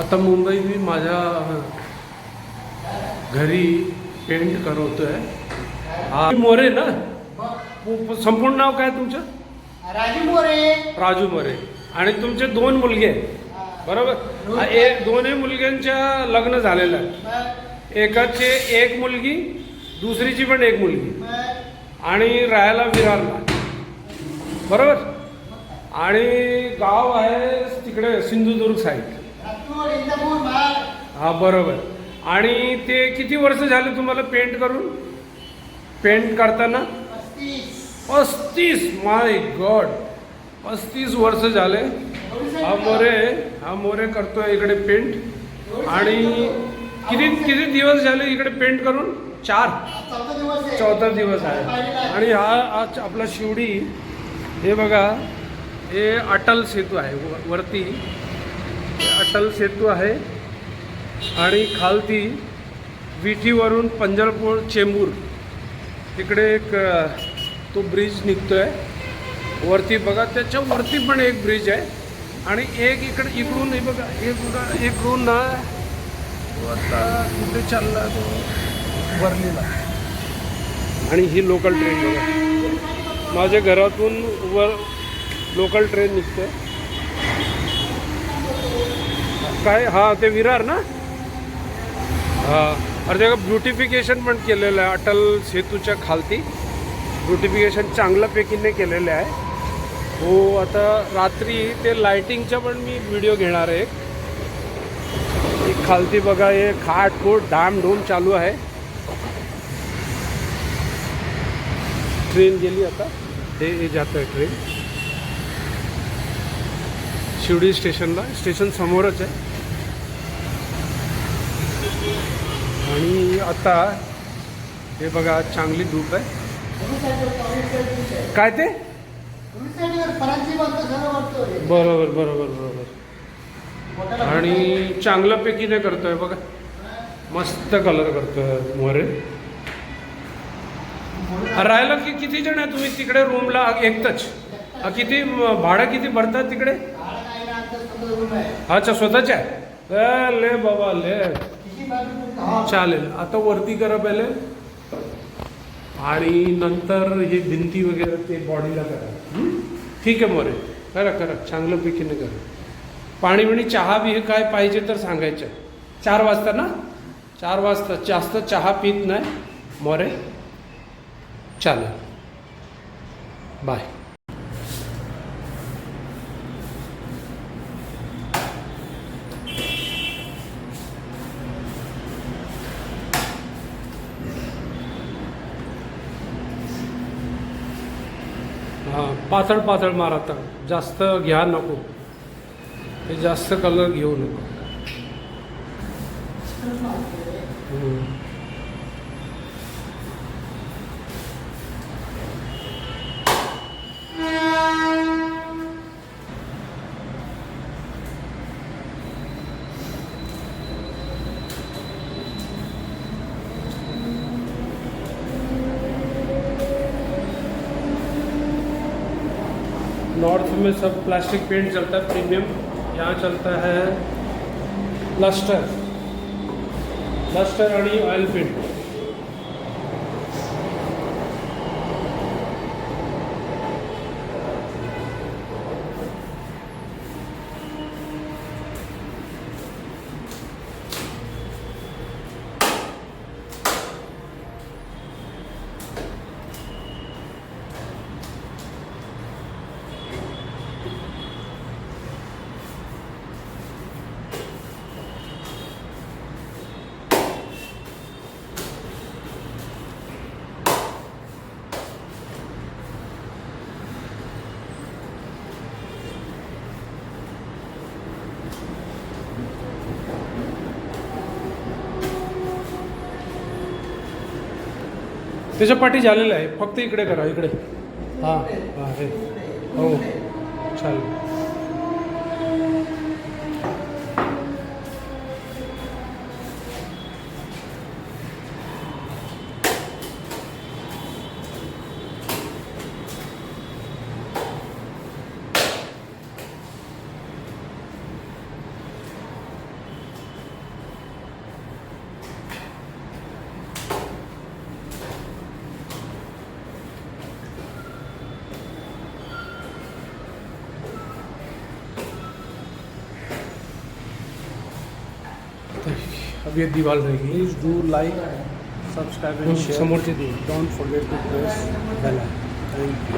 आता मुंबईत मी माझ्या घरी पेंट करवतोय. हा मोरे ना, संपूर्ण नाव काय तुमचं? राजू मोरे. राजू मोरे. आणि तुमचे 2 मुलगे बरोबर? दोन्ही मुलग्यांच्या लग्न झालेलं आहे. एकाचे 1 मुलगी, दुसरीची पण 1 मुलगी, आणि राहायला विरारला बरोबर. आणि गाव आहे तिकडे सिंधुदुर्ग साईड. हा बरोबर. आणि ते किती वर्ष झाले तुम्हाला पेंट करून? पेंट करताना 35. माय गॉड, 35 वर्ष झाले. हा मोरे करतोय इकडे पेंट. आणि किती दिवस झाले इकडे पेंट करून? 4. चौथा दिवस आहे. आणि हा आपला शिवडी, हे बघा, हे अटल सेतू आहे वरती. अटल सेतू आहे. आणि खालती विठीवरून पंढरपूर चेंबूर तिकडे एक तो ब्रिज निघतोय वरती बघा. त्याच्या वरती पण एक ब्रिज आहे. आणि एक इकडून हे बघा, इकडून ना आता कुठे चालला तो? वर्लीला. आणि ही लोकल ट्रेन बघा, माझ्या घरातून लोकल ट्रेन निघते. काय? हा, ते विरार ना. हां, अरे त्याला ब्युटिफिकेशन पण केलेलं आहे अटल सेतूच्या खालती. ब्युटिफिकेशन चांगल्यापैकीने केलेलं आहे. हो, आता रात्री ते लायटिंगचा पण मी व्हिडिओ घेणार आहे. एक खालती बघा, हे खाटखूट डाम डोम चालू आहे. ट्रेन गेली आता. हे जात आहे ट्रेन शिवडी स्टेशनला. स्टेशन समोरच आहे. आणि आता हे बघा, चांगली धूप आहे. काय ते? बरोबर बरोबर बरोबर. आणि चांगल्यापैकीने करतोय बघा, मस्त कलर करतोय मोरे. राहायला किती जण आहे तुम्ही तिकडे रूमला? एकटंच? किती भाडं किती भरतात तिकडे? अच्छा, स्वतःच्या आहे? ले बाबा ले. चालेल. आता वरती करा पहिले, आणि नंतर हे भिंती वगैरे ते बॉडीला करा. ठीक आहे मोरे, करा करा चांगल्यापैकीने करा. पाणी बिणी चहा बी काय पाहिजे तर सांगायचं. 4 वाजता ना? 4 वाजता. जास्त चहा पीत नाही मोरे. चालेल, बाय. हां, पातळ पातळ मार. आता जास्त घ्या नको, ते जास्त कलर घेऊ नको. नॉर्थ में सब प्लास्टिक पेंट चलता है प्रीमियम. यहाँ चलता है लस्टर आणि ऑयल पेंट. त्याच्या पाठी झालेलं आहे, फक्त इकडे करा. इकडे. हां हां, हे हो चालेल. ये दीवार रहेगी. Please do like, subscribe and share. समोरची दीवार. Don't forget to press bell icon. Thank you.